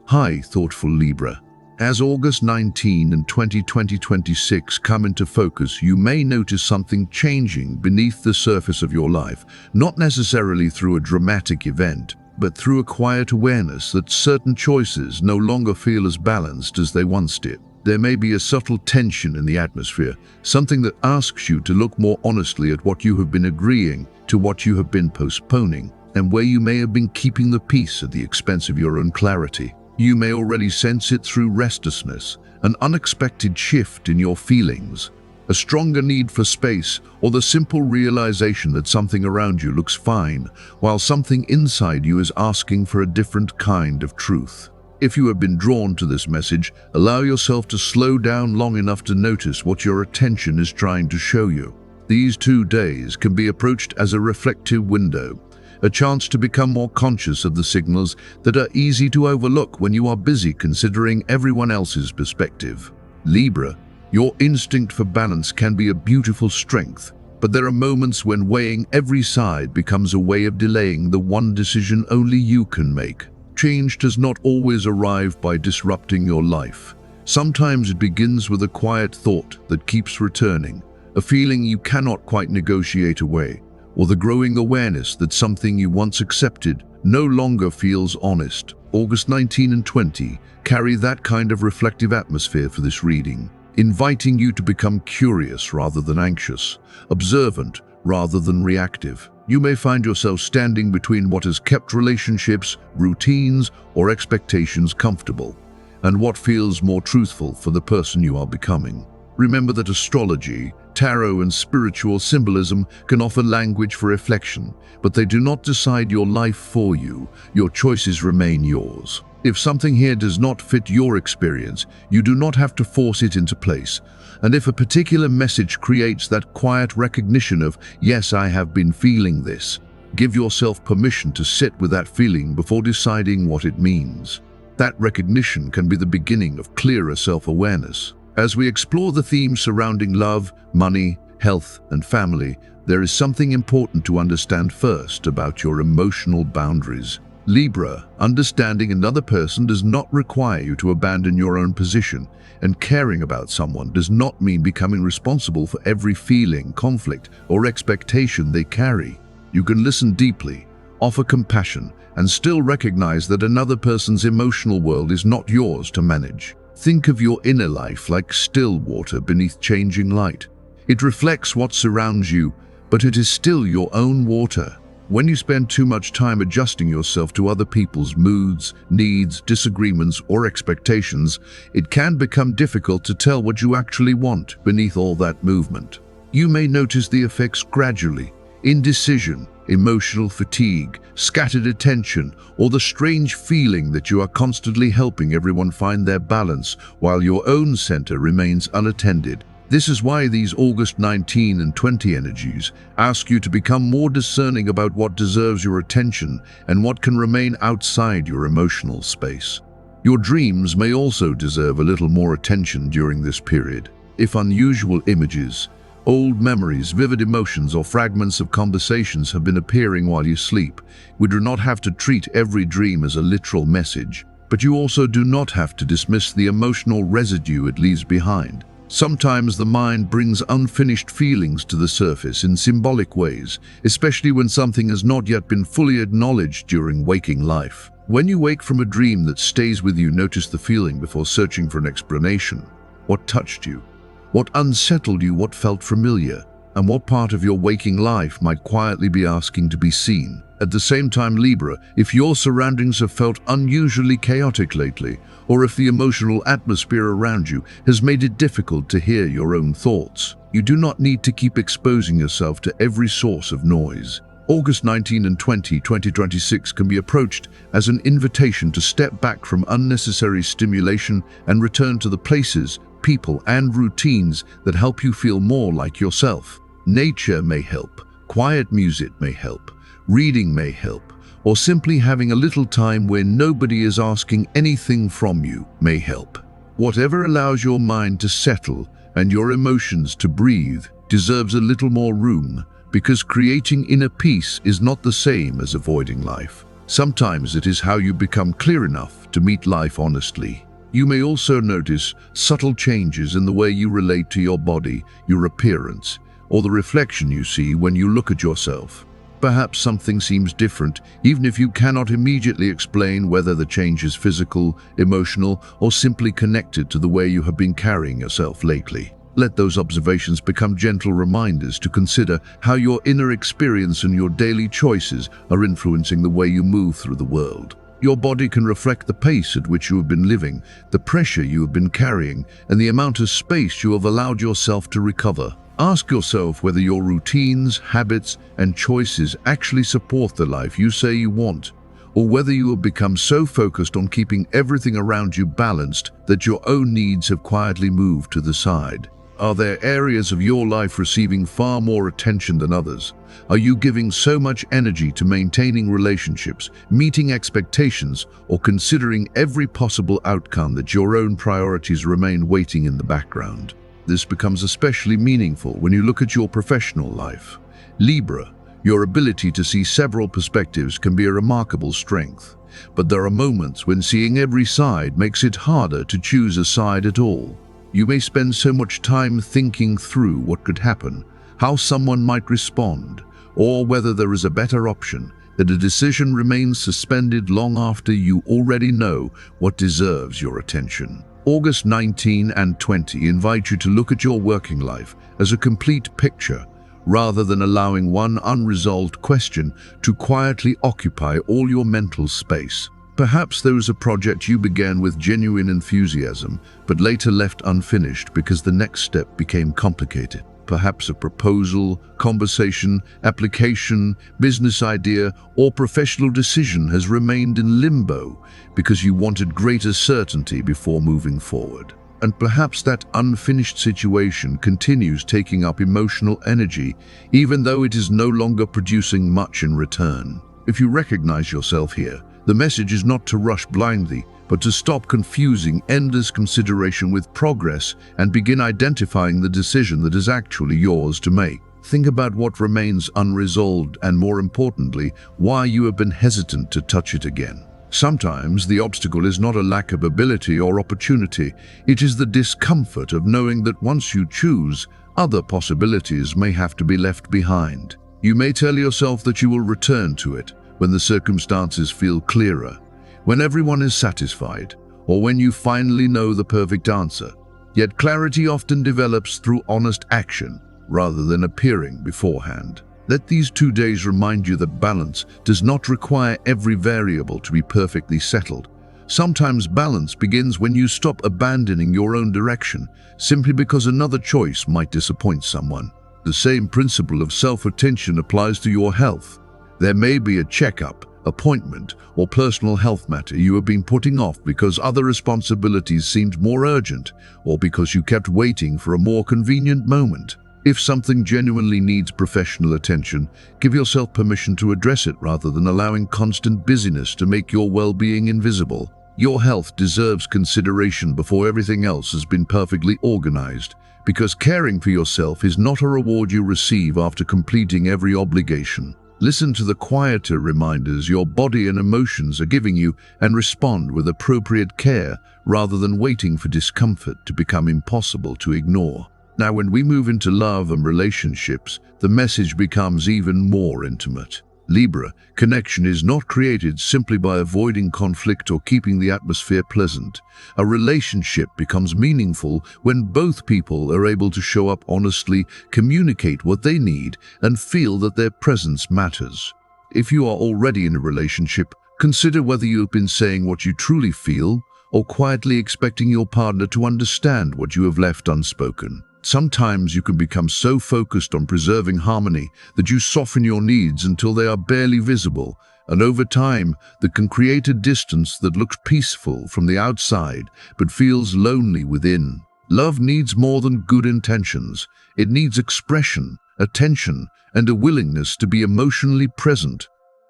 Hi, thoughtful Libra. As August 19 and 2026 come into focus, you may notice something changing beneath the surface of your life, not necessarily through a dramatic event, but through a quiet awareness that certain choices no longer feel as balanced as they once did. There may be a subtle tension in the atmosphere, something that asks you to look more honestly at what you have been agreeing to, what you have been postponing, and where you may have been keeping the peace at the expense of your own clarity. You may already sense it through restlessness, an unexpected shift in your feelings, a stronger need for space, or the simple realization that something around you looks fine, while something inside you is asking for a different kind of truth. If you have been drawn to this message, allow yourself to slow down long enough to notice what your attention is trying to show you. These 2 days can be approached as a reflective window, a chance to become more conscious of the signals that are easy to overlook when you are busy considering everyone else's perspective. Libra, your instinct for balance can be a beautiful strength, but there are moments when weighing every side becomes a way of delaying the one decision only you can make. Change does not always arrive by disrupting your life. Sometimes it begins with a quiet thought that keeps returning, a feeling you cannot quite negotiate away, or the growing awareness that something you once accepted no longer feels honest. August 19 and 20 carry that kind of reflective atmosphere for this reading, inviting you to become curious rather than anxious, observant rather than reactive. You may find yourself standing between what has kept relationships, routines, or expectations comfortable, and what feels more truthful for the person you are becoming. Remember that astrology, tarot, and spiritual symbolism can offer language for reflection, but they do not decide your life for you. Your choices remain yours. If something here does not fit your experience, you do not have to force it into place. And if a particular message creates that quiet recognition of, yes, I have been feeling this, give yourself permission to sit with that feeling before deciding what it means. That recognition can be the beginning of clearer self-awareness. As we explore the themes surrounding love, money, health, and family, there is something important to understand first about your emotional boundaries. Libra, understanding another person does not require you to abandon your own position, and caring about someone does not mean becoming responsible for every feeling, conflict, or expectation they carry. You can listen deeply, offer compassion, and still recognize that another person's emotional world is not yours to manage. Think of your inner life like still water beneath changing light. It reflects what surrounds you, but it is still your own water. When you spend too much time adjusting yourself to other people's moods, needs, disagreements, or expectations, it can become difficult to tell what you actually want beneath all that movement. You may notice the effects gradually: indecision, emotional fatigue, scattered attention, or the strange feeling that you are constantly helping everyone find their balance while your own center remains unattended. This is why these August 19 and 20 energies ask you to become more discerning about what deserves your attention and what can remain outside your emotional space. Your dreams may also deserve a little more attention during this period. If unusual images, old memories, vivid emotions, or fragments of conversations have been appearing while you sleep, we do not have to treat every dream as a literal message, but you also do not have to dismiss the emotional residue it leaves behind. Sometimes the mind brings unfinished feelings to the surface in symbolic ways, especially when something has not yet been fully acknowledged during waking life. When you wake from a dream that stays with you, notice the feeling before searching for an explanation. What touched you? What unsettled you? What felt familiar? And what part of your waking life might quietly be asking to be seen? At the same time, Libra, if your surroundings have felt unusually chaotic lately, or if the emotional atmosphere around you has made it difficult to hear your own thoughts, you do not need to keep exposing yourself to every source of noise. August 19 and 20, 2026 can be approached as an invitation to step back from unnecessary stimulation and return to the places, people, and routines that help you feel more like yourself. Nature may help, quiet music may help, reading may help, or simply having a little time where nobody is asking anything from you may help. Whatever allows your mind to settle and your emotions to breathe deserves a little more room, because creating inner peace is not the same as avoiding life. Sometimes it is how you become clear enough to meet life honestly. You may also notice subtle changes in the way you relate to your body, your appearance, or the reflection you see when you look at yourself. Perhaps something seems different, even if you cannot immediately explain whether the change is physical, emotional, or simply connected to the way you have been carrying yourself lately. Let those observations become gentle reminders to consider how your inner experience and your daily choices are influencing the way you move through the world. Your body can reflect the pace at which you have been living, the pressure you have been carrying, and the amount of space you have allowed yourself to recover. Ask yourself whether your routines, habits, and choices actually support the life you say you want, or whether you have become so focused on keeping everything around you balanced that your own needs have quietly moved to the side. Are there areas of your life receiving far more attention than others? Are you giving so much energy to maintaining relationships, meeting expectations, or considering every possible outcome that your own priorities remain waiting in the background? This becomes especially meaningful when you look at your professional life. Libra, your ability to see several perspectives can be a remarkable strength, but there are moments when seeing every side makes it harder to choose a side at all. You may spend so much time thinking through what could happen, how someone might respond, or whether there is a better option, that a decision remains suspended long after you already know what deserves your attention. August 19 and 20 invite you to look at your working life as a complete picture, rather than allowing one unresolved question to quietly occupy all your mental space. Perhaps there is a project you began with genuine enthusiasm, but later left unfinished because the next step became complicated. Perhaps a proposal, conversation, application, business idea, or professional decision has remained in limbo because you wanted greater certainty before moving forward. And perhaps that unfinished situation continues taking up emotional energy, even though it is no longer producing much in return. If you recognize yourself here, the message is not to rush blindly, but to stop confusing endless consideration with progress and begin identifying the decision that is actually yours to make. Think about what remains unresolved and, more importantly, why you have been hesitant to touch it again. Sometimes the obstacle is not a lack of ability or opportunity, it is the discomfort of knowing that once you choose, other possibilities may have to be left behind. You may tell yourself that you will return to it when the circumstances feel clearer, when everyone is satisfied, or when you finally know the perfect answer. Yet clarity often develops through honest action, rather than appearing beforehand. Let these 2 days remind you that balance does not require every variable to be perfectly settled. Sometimes balance begins when you stop abandoning your own direction, simply because another choice might disappoint someone. The same principle of self-attention applies to your health. There may be a checkup, appointment, or personal health matter you have been putting off because other responsibilities seemed more urgent, or because you kept waiting for a more convenient moment. If something genuinely needs professional attention, give yourself permission to address it rather than allowing constant busyness to make your well-being invisible. Your health deserves consideration before everything else has been perfectly organized, because caring for yourself is not a reward you receive after completing every obligation. Listen to the quieter reminders your body and emotions are giving you and respond with appropriate care rather than waiting for discomfort to become impossible to ignore. Now, when we move into love and relationships, the message becomes even more intimate. Libra, connection is not created simply by avoiding conflict or keeping the atmosphere pleasant. A relationship becomes meaningful when both people are able to show up honestly, communicate what they need, and feel that their presence matters. If you are already in a relationship, consider whether you have been saying what you truly feel or quietly expecting your partner to understand what you have left unspoken. Sometimes you can become so focused on preserving harmony that you soften your needs until they are barely visible, and over time, that can create a distance that looks peaceful from the outside but feels lonely within. Love needs more than good intentions. It needs expression, attention, and a willingness to be emotionally present.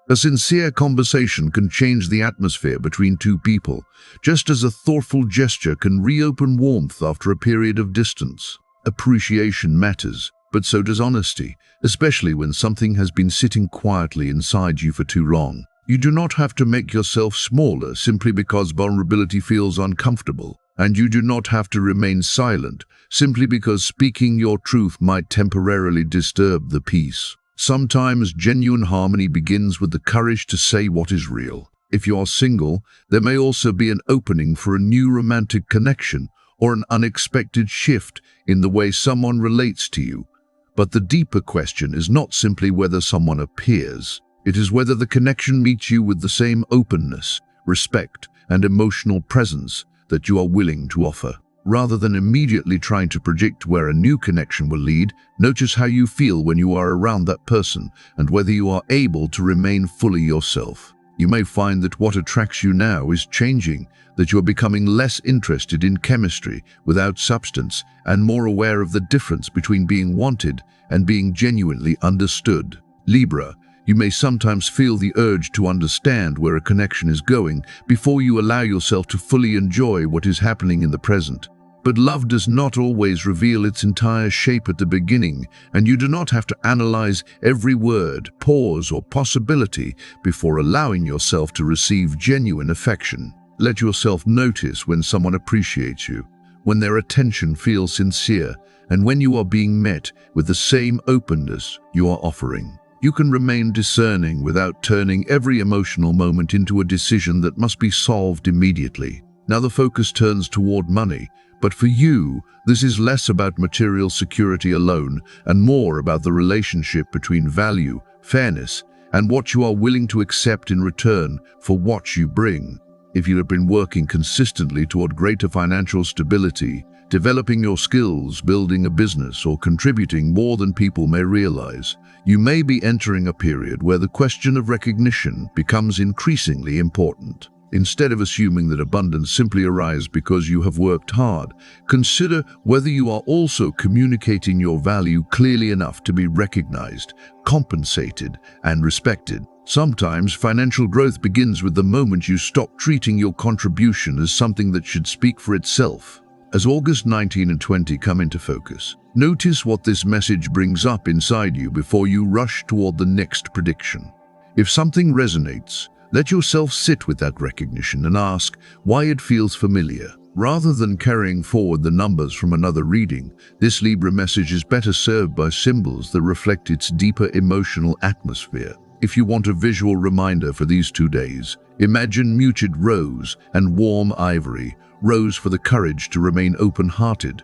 A sincere conversation can change the atmosphere between two people, just as a thoughtful gesture can reopen warmth after a period of distance. Appreciation matters, but so does honesty, especially when something has been sitting quietly inside you for too long. You do not have to make yourself smaller simply because vulnerability feels uncomfortable, and you do not have to remain silent simply because speaking your truth might temporarily disturb the peace. Sometimes genuine harmony begins with the courage to say what is real. If you are single, there may also be an opening for a new romantic connection or an unexpected shift in the way someone relates to you. But the deeper question is not simply whether someone appears. It is whether the connection meets you with the same openness, respect, and emotional presence that you are willing to offer. Rather than immediately trying to predict where a new connection will lead, notice how you feel when you are around that person and whether you are able to remain fully yourself. You may find that what attracts you now is changing, that you are becoming less interested in chemistry without substance and more aware of the difference between being wanted and being genuinely understood. Libra, you may sometimes feel the urge to understand where a connection is going before you allow yourself to fully enjoy what is happening in the present. But love does not always reveal its entire shape at the beginning, and you do not have to analyze every word, pause, or possibility before allowing yourself to receive genuine affection. Let yourself notice when someone appreciates you, when their attention feels sincere, and when you are being met with the same openness you are offering. You can remain discerning without turning every emotional moment into a decision that must be solved immediately. Now the focus turns toward money, but for you, this is less about material security alone and more about the relationship between value, fairness, and what you are willing to accept in return for what you bring. If you have been working consistently toward greater financial stability, developing your skills, building a business, or contributing more than people may realize, you may be entering a period where the question of recognition becomes increasingly important. Instead of assuming that abundance simply arises because you have worked hard, consider whether you are also communicating your value clearly enough to be recognized, compensated, and respected. Sometimes financial growth begins with the moment you stop treating your contribution as something that should speak for itself. As August 19 and 20 come into focus, notice what this message brings up inside you before you rush toward the next prediction. If something resonates, let yourself sit with that recognition and ask why it feels familiar. Rather than carrying forward the numbers from another reading, this Libra message is better served by symbols that reflect its deeper emotional atmosphere. If you want a visual reminder for these 2 days, imagine muted rose and warm ivory. Rose for the courage to remain open-hearted,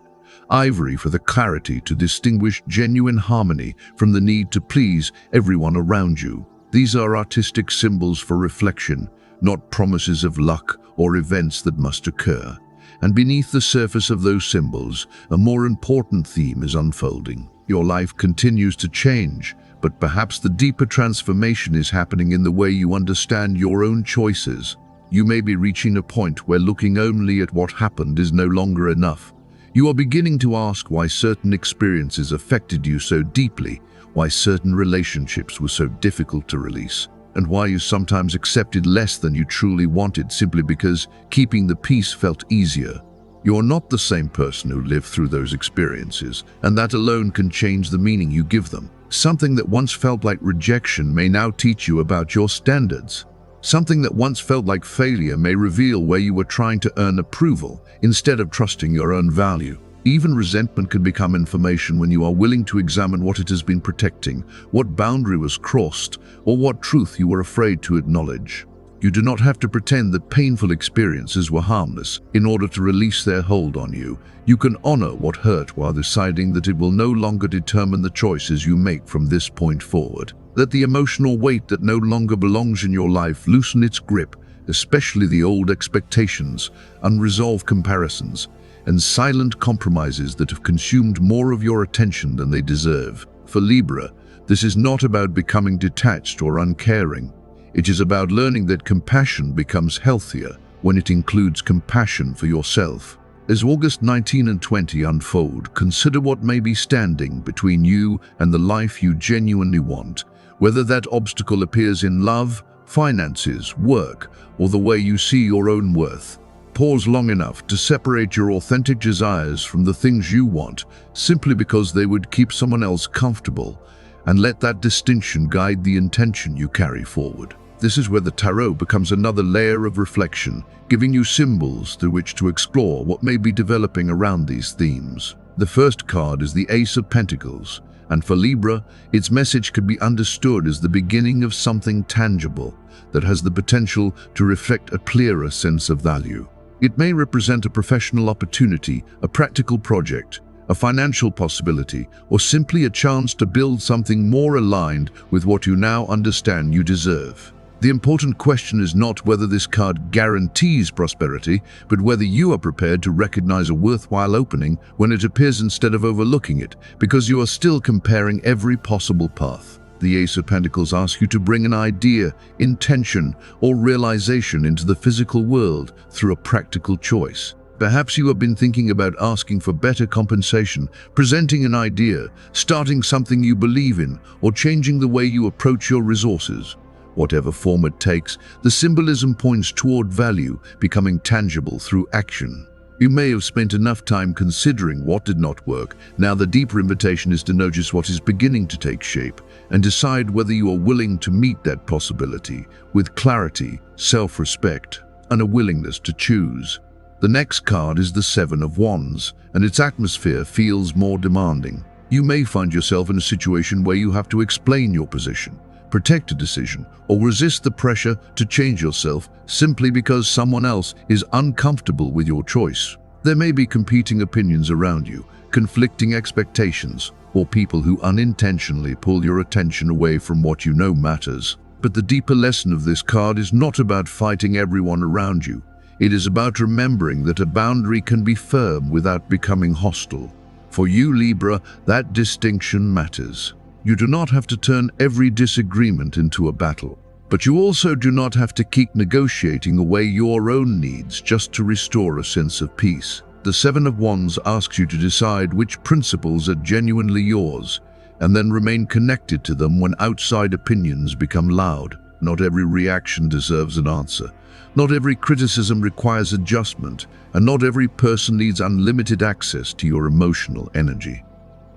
ivory for the clarity to distinguish genuine harmony from the need to please everyone around you. These are artistic symbols for reflection, not promises of luck or events that must occur. And beneath the surface of those symbols, a more important theme is unfolding. Your life continues to change, but perhaps the deeper transformation is happening in the way you understand your own choices. You may be reaching a point where looking only at what happened is no longer enough. You are beginning to ask why certain experiences affected you so deeply, why certain relationships were so difficult to release, and why you sometimes accepted less than you truly wanted simply because keeping the peace felt easier. You are not the same person who lived through those experiences, and that alone can change the meaning you give them. Something that once felt like rejection may now teach you about your standards. Something that once felt like failure may reveal where you were trying to earn approval instead of trusting your own value. Even resentment can become information when you are willing to examine what it has been protecting, what boundary was crossed, or what truth you were afraid to acknowledge. You do not have to pretend that painful experiences were harmless in order to release their hold on you. You can honor what hurt while deciding that it will no longer determine the choices you make from this point forward. Let the emotional weight that no longer belongs in your life loosen its grip, especially the old expectations, unresolved comparisons, and silent compromises that have consumed more of your attention than they deserve. For Libra, this is not about becoming detached or uncaring. It is about learning that compassion becomes healthier when it includes compassion for yourself. As August 19 and 20 unfold, consider what may be standing between you and the life you genuinely want, whether that obstacle appears in love, finances, work, or the way you see your own worth. Pause long enough to separate your authentic desires from the things you want, simply because they would keep someone else comfortable, and let that distinction guide the intention you carry forward. This is where the tarot becomes another layer of reflection, giving you symbols through which to explore what may be developing around these themes. The first card is the Ace of Pentacles, and for Libra, its message could be understood as the beginning of something tangible that has the potential to reflect a clearer sense of value. It may represent a professional opportunity, a practical project, a financial possibility, or simply a chance to build something more aligned with what you now understand you deserve. The important question is not whether this card guarantees prosperity, but whether you are prepared to recognize a worthwhile opening when it appears instead of overlooking it, because you are still comparing every possible path. The Ace of Pentacles asks you to bring an idea, intention, or realization into the physical world through a practical choice. Perhaps you have been thinking about asking for better compensation, presenting an idea, starting something you believe in, or changing the way you approach your resources. Whatever form it takes, the symbolism points toward value becoming tangible through action. You may have spent enough time considering what did not work. Now the deeper invitation is to notice what is beginning to take shape and decide whether you are willing to meet that possibility with clarity, self-respect, and a willingness to choose. The next card is the Seven of Wands, and its atmosphere feels more demanding. You may find yourself in a situation where you have to explain your position, protect a decision, or resist the pressure to change yourself simply because someone else is uncomfortable with your choice. There may be competing opinions around you, conflicting expectations, or people who unintentionally pull your attention away from what you know matters. But the deeper lesson of this card is not about fighting everyone around you. It is about remembering that a boundary can be firm without becoming hostile. For you, Libra, that distinction matters. You do not have to turn every disagreement into a battle, but you also do not have to keep negotiating away your own needs just to restore a sense of peace. The Seven of Wands asks you to decide which principles are genuinely yours, and then remain connected to them when outside opinions become loud. Not every reaction deserves an answer. Not every criticism requires adjustment, and not every person needs unlimited access to your emotional energy.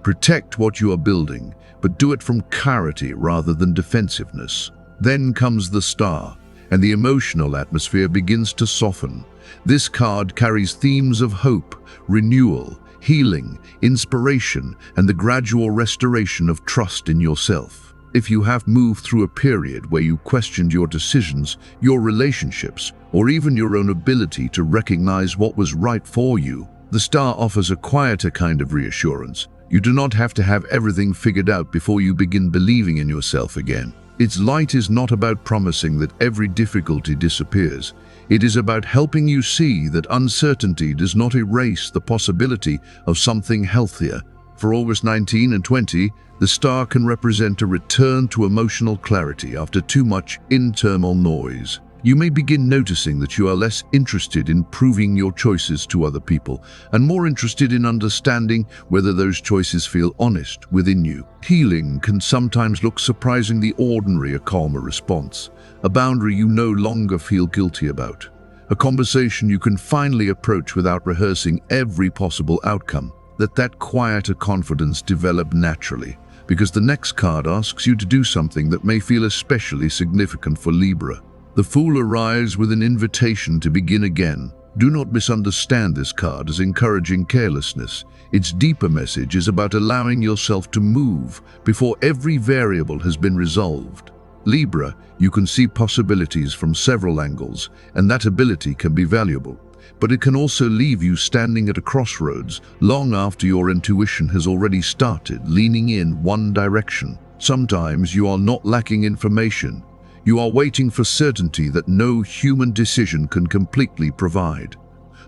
Protect what you are building, but do it from clarity rather than defensiveness. Then comes the Star, and the emotional atmosphere begins to soften. This card carries themes of hope, renewal, healing, inspiration, and the gradual restoration of trust in yourself. If you have moved through a period where you questioned your decisions, your relationships, or even your own ability to recognize what was right for you, the Star offers a quieter kind of reassurance. You do not have to have everything figured out before you begin believing in yourself again. Its light is not about promising that every difficulty disappears. It is about helping you see that uncertainty does not erase the possibility of something healthier. For August 19 and 20, the Star can represent a return to emotional clarity after too much internal noise. You may begin noticing that you are less interested in proving your choices to other people and more interested in understanding whether those choices feel honest within you. Healing can sometimes look surprisingly ordinary, a calmer response, a boundary you no longer feel guilty about, a conversation you can finally approach without rehearsing every possible outcome. Let that quieter confidence develop naturally, because the next card asks you to do something that may feel especially significant for Libra. The Fool arrives with an invitation to begin again. Do not misunderstand this card as encouraging carelessness. Its deeper message is about allowing yourself to move before every variable has been resolved. Libra, you can see possibilities from several angles, and that ability can be valuable. But it can also leave you standing at a crossroads long after your intuition has already started leaning in one direction. Sometimes you are not lacking information. You are waiting for certainty that no human decision can completely provide.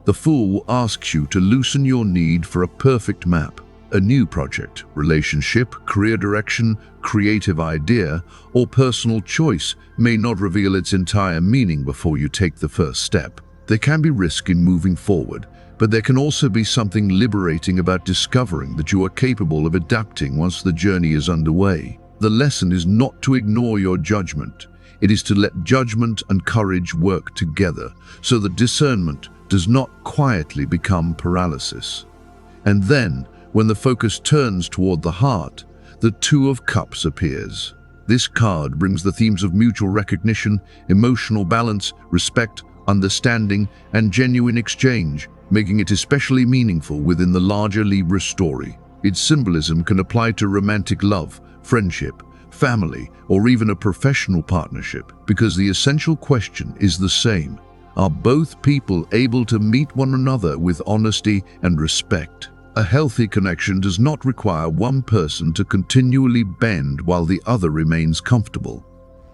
The Fool asks you to loosen your need for a perfect map. A new project, relationship, career direction, creative idea, or personal choice may not reveal its entire meaning before you take the first step. There can be risk in moving forward, but there can also be something liberating about discovering that you are capable of adapting once the journey is underway. The lesson is not to ignore your judgment. It is to let judgment and courage work together so that discernment does not quietly become paralysis. And then, when the focus turns toward the heart, the Two of Cups appears. This card brings the themes of mutual recognition, emotional balance, respect, understanding, and genuine exchange, making it especially meaningful within the larger Libra story. Its symbolism can apply to romantic love, friendship, family, or even a professional partnership, because the essential question is the same. Are both people able to meet one another with honesty and respect? A healthy connection does not require one person to continually bend while the other remains comfortable.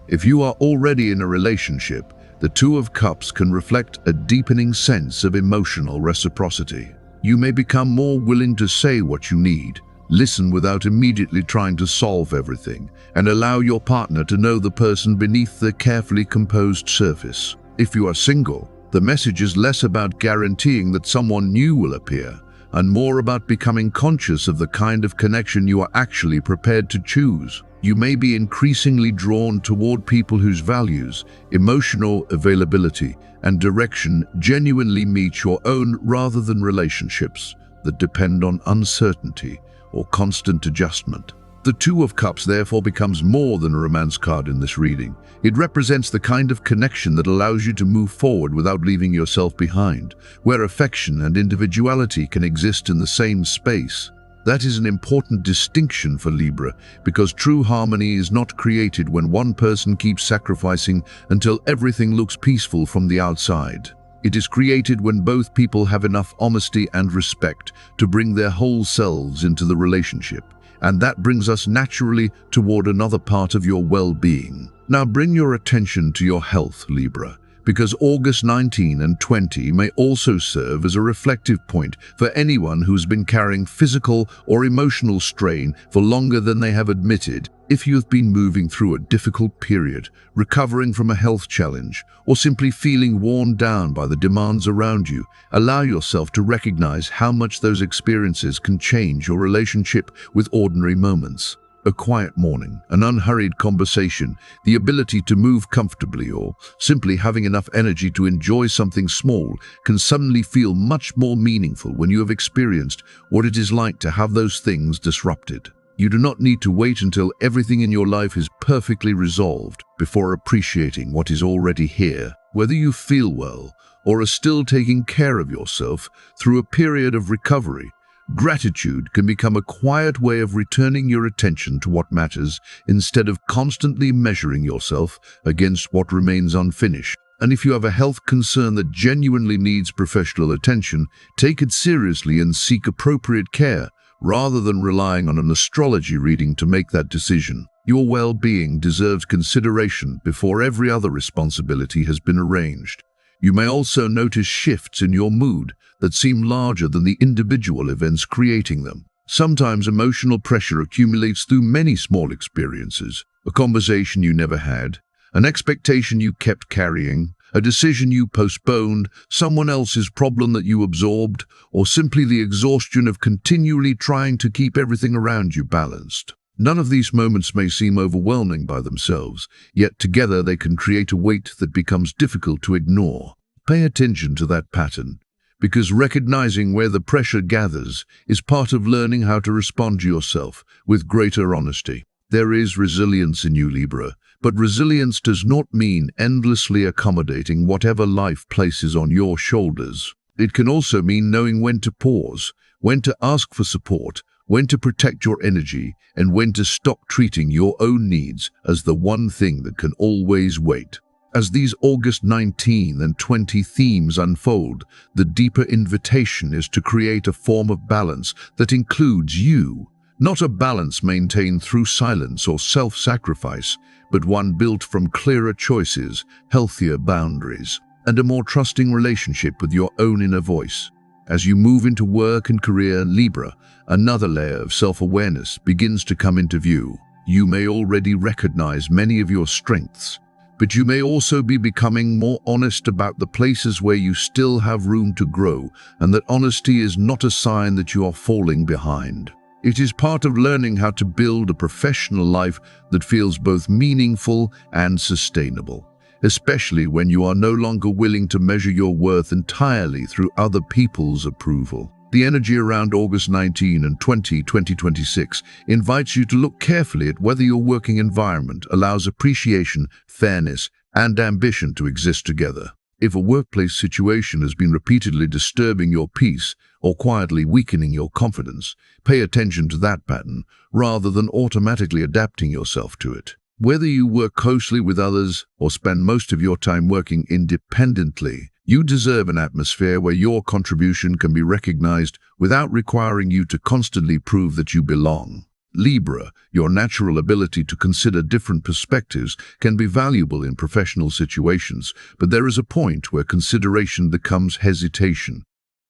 If you are already in a relationship, the Two of Cups can reflect a deepening sense of emotional reciprocity. You may become more willing to say what you need, listen without immediately trying to solve everything, and allow your partner to know the person beneath the carefully composed surface. If you are single, the message is less about guaranteeing that someone new will appear, and more about becoming conscious of the kind of connection you are actually prepared to choose. You may be increasingly drawn toward people whose values, emotional availability, and direction genuinely meet your own, rather than relationships that depend on uncertainty or constant adjustment. The Two of Cups therefore becomes more than a romance card in this reading. It represents the kind of connection that allows you to move forward without leaving yourself behind, where affection and individuality can exist in the same space. That is an important distinction for Libra, because true harmony is not created when one person keeps sacrificing until everything looks peaceful from the outside. It is created when both people have enough honesty and respect to bring their whole selves into the relationship. And that brings us naturally toward another part of your well-being. Now bring your attention to your health, Libra, because August 19 and 20 may also serve as a reflective point for anyone who's been carrying physical or emotional strain for longer than they have admitted. If you've been moving through a difficult period, recovering from a health challenge, or simply feeling worn down by the demands around you, allow yourself to recognize how much those experiences can change your relationship with ordinary moments. A quiet morning, an unhurried conversation, the ability to move comfortably, or simply having enough energy to enjoy something small can suddenly feel much more meaningful when you have experienced what it is like to have those things disrupted. You do not need to wait until everything in your life is perfectly resolved before appreciating what is already here. Whether you feel well or are still taking care of yourself through a period of recovery, gratitude can become a quiet way of returning your attention to what matters instead of constantly measuring yourself against what remains unfinished. And if you have a health concern that genuinely needs professional attention, take it seriously and seek appropriate care, rather than relying on an astrology reading to make that decision. Your well-being deserves consideration before every other responsibility has been arranged. You may also notice shifts in your mood that seem larger than the individual events creating them. Sometimes emotional pressure accumulates through many small experiences: a conversation you never had, an expectation you kept carrying, a decision you postponed, someone else's problem that you absorbed, or simply the exhaustion of continually trying to keep everything around you balanced. None of these moments may seem overwhelming by themselves, yet together they can create a weight that becomes difficult to ignore. Pay attention to that pattern, because recognizing where the pressure gathers is part of learning how to respond to yourself with greater honesty. There is resilience in you, Libra, but resilience does not mean endlessly accommodating whatever life places on your shoulders. It can also mean knowing when to pause, when to ask for support, when to protect your energy, and when to stop treating your own needs as the one thing that can always wait. As these August 19 and 20 themes unfold, the deeper invitation is to create a form of balance that includes you. Not a balance maintained through silence or self-sacrifice, but one built from clearer choices, healthier boundaries, and a more trusting relationship with your own inner voice. As you move into work and career, Libra, another layer of self-awareness begins to come into view. You may already recognize many of your strengths, but you may also be becoming more honest about the places where you still have room to grow, and that honesty is not a sign that you are falling behind. It is part of learning how to build a professional life that feels both meaningful and sustainable, especially when you are no longer willing to measure your worth entirely through other people's approval. The energy around August 19 and 20, 2026 invites you to look carefully at whether your working environment allows appreciation, fairness, and ambition to exist together. If a workplace situation has been repeatedly disturbing your peace or quietly weakening your confidence, pay attention to that pattern rather than automatically adapting yourself to it. Whether you work closely with others or spend most of your time working independently, you deserve an atmosphere where your contribution can be recognized without requiring you to constantly prove that you belong. Libra, your natural ability to consider different perspectives can be valuable in professional situations, but there is a point where consideration becomes hesitation.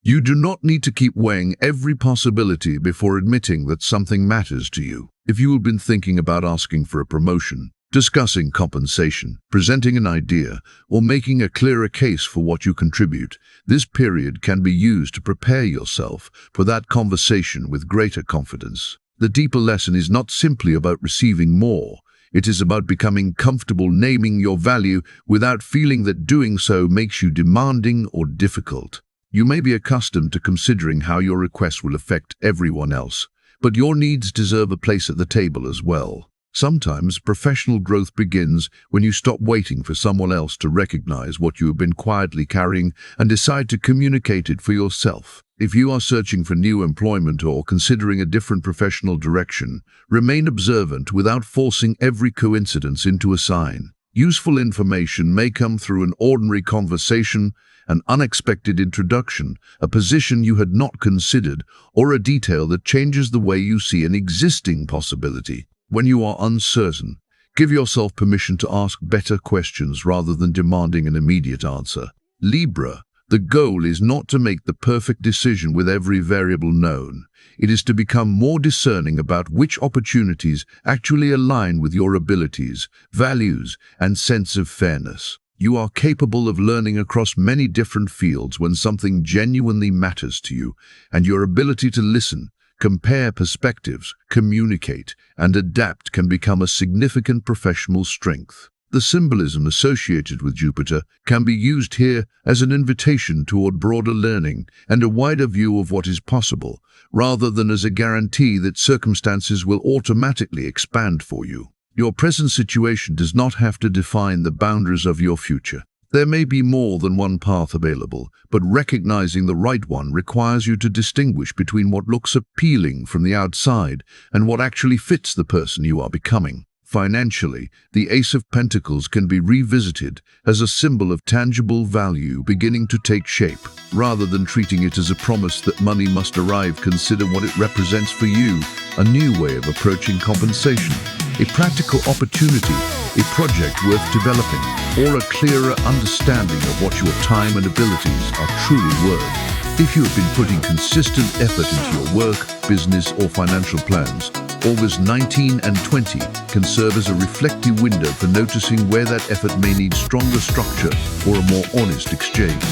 You do not need to keep weighing every possibility before admitting that something matters to you. If you have been thinking about asking for a promotion, discussing compensation, presenting an idea, or making a clearer case for what you contribute, this period can be used to prepare yourself for that conversation with greater confidence. The deeper lesson is not simply about receiving more. It is about becoming comfortable naming your value without feeling that doing so makes you demanding or difficult. You may be accustomed to considering how your request will affect everyone else, but your needs deserve a place at the table as well. Sometimes professional growth begins when you stop waiting for someone else to recognize what you have been quietly carrying and decide to communicate it for yourself. If you are searching for new employment or considering a different professional direction, remain observant without forcing every coincidence into a sign. Useful information may come through an ordinary conversation, an unexpected introduction, a position you had not considered, or a detail that changes the way you see an existing possibility. When you are uncertain, give yourself permission to ask better questions rather than demanding an immediate answer. Libra, the goal is not to make the perfect decision with every variable known. It is to become more discerning about which opportunities actually align with your abilities, values, and sense of fairness. You are capable of learning across many different fields when something genuinely matters to you, and your ability to listen, compare perspectives, communicate, and adapt can become a significant professional strength. The symbolism associated with Jupiter can be used here as an invitation toward broader learning and a wider view of what is possible, rather than as a guarantee that circumstances will automatically expand for you. Your present situation does not have to define the boundaries of your future. There may be more than one path available, but recognizing the right one requires you to distinguish between what looks appealing from the outside and what actually fits the person you are becoming. Financially, the Ace of Pentacles can be revisited as a symbol of tangible value beginning to take shape. Rather than treating it as a promise that money must arrive, consider what it represents for you, a new way of approaching compensation, a practical opportunity, a project worth developing, or a clearer understanding of what your time and abilities are truly worth. If you have been putting consistent effort into your work, business, or financial plans, August 19 and 20 can serve as a reflective window for noticing where that effort may need stronger structure or a more honest exchange.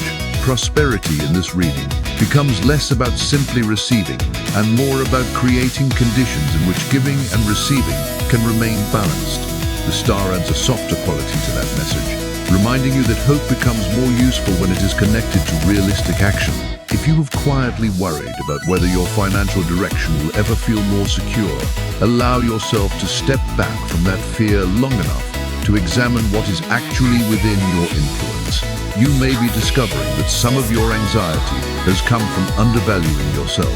Prosperity in this reading becomes less about simply receiving and more about creating conditions in which giving and receiving can remain balanced. The star adds a softer quality to that message, reminding you that hope becomes more useful when it is connected to realistic action. If you have quietly worried about whether your financial direction will ever feel more secure, allow yourself to step back from that fear long enough to examine what is actually within your influence. You may be discovering that some of your anxiety has come from undervaluing yourself,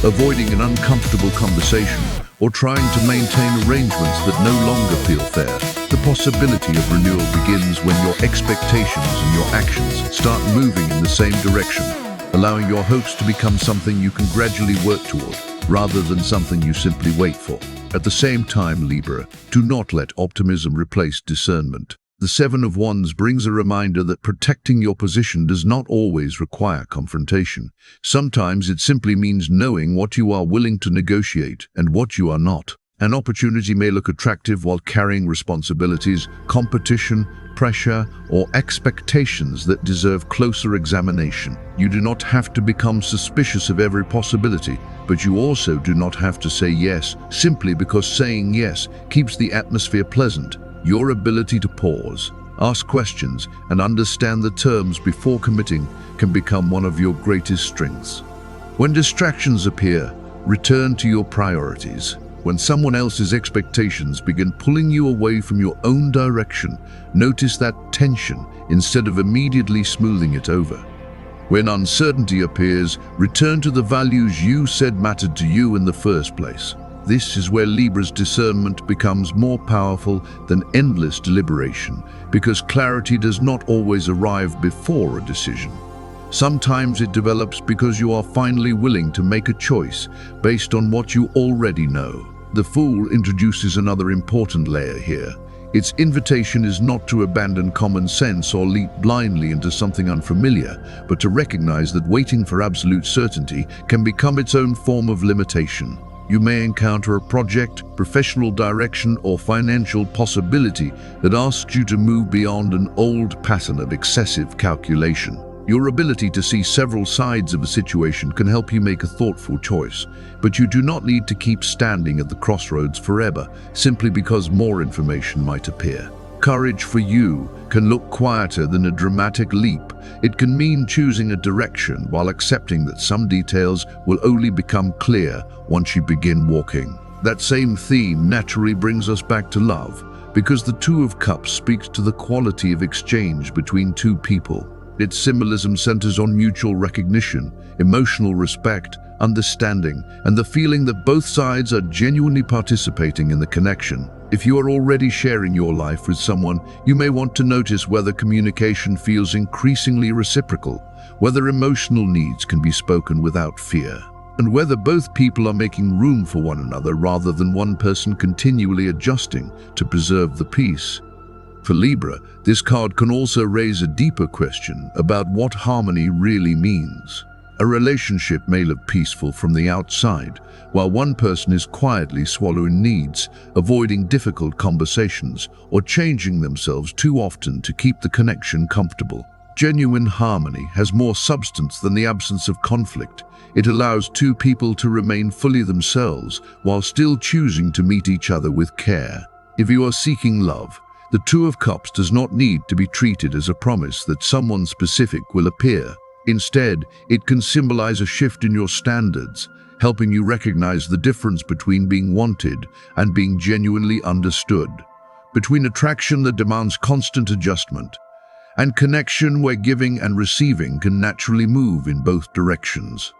avoiding an uncomfortable conversation, or trying to maintain arrangements that no longer feel fair. The possibility of renewal begins when your expectations and your actions start moving in the same direction, allowing your hopes to become something you can gradually work toward, rather than something you simply wait for. At the same time, Libra, do not let optimism replace discernment. The Seven of Wands brings a reminder that protecting your position does not always require confrontation. Sometimes it simply means knowing what you are willing to negotiate and what you are not. An opportunity may look attractive while carrying responsibilities, competition, pressure, or expectations that deserve closer examination. You do not have to become suspicious of every possibility, but you also do not have to say yes simply because saying yes keeps the atmosphere pleasant. Your ability to pause, ask questions, and understand the terms before committing can become one of your greatest strengths. When distractions appear, return to your priorities. When someone else's expectations begin pulling you away from your own direction, notice that tension instead of immediately smoothing it over. When uncertainty appears, return to the values you said mattered to you in the first place. This is where Libra's discernment becomes more powerful than endless deliberation, because clarity does not always arrive before a decision. Sometimes it develops because you are finally willing to make a choice based on what you already know. The Fool introduces another important layer here. Its invitation is not to abandon common sense or leap blindly into something unfamiliar, but to recognize that waiting for absolute certainty can become its own form of limitation. You may encounter a project, professional direction, or financial possibility that asks you to move beyond an old pattern of excessive calculation. Your ability to see several sides of a situation can help you make a thoughtful choice, but you do not need to keep standing at the crossroads forever simply because more information might appear. Courage for you can look quieter than a dramatic leap. It can mean choosing a direction while accepting that some details will only become clear once you begin walking. That same theme naturally brings us back to love, because the Two of Cups speaks to the quality of exchange between two people. Its symbolism centers on mutual recognition, emotional respect, understanding, and the feeling that both sides are genuinely participating in the connection. If you are already sharing your life with someone, you may want to notice whether communication feels increasingly reciprocal, whether emotional needs can be spoken without fear, and whether both people are making room for one another rather than one person continually adjusting to preserve the peace. For Libra, this card can also raise a deeper question about what harmony really means. A relationship may look peaceful from the outside, while one person is quietly swallowing needs, avoiding difficult conversations, or changing themselves too often to keep the connection comfortable. Genuine harmony has more substance than the absence of conflict. It allows two people to remain fully themselves while still choosing to meet each other with care. If you are seeking love, the Two of Cups does not need to be treated as a promise that someone specific will appear. Instead, it can symbolize a shift in your standards, helping you recognize the difference between being wanted and being genuinely understood, between attraction that demands constant adjustment and connection where giving and receiving can naturally move in both directions.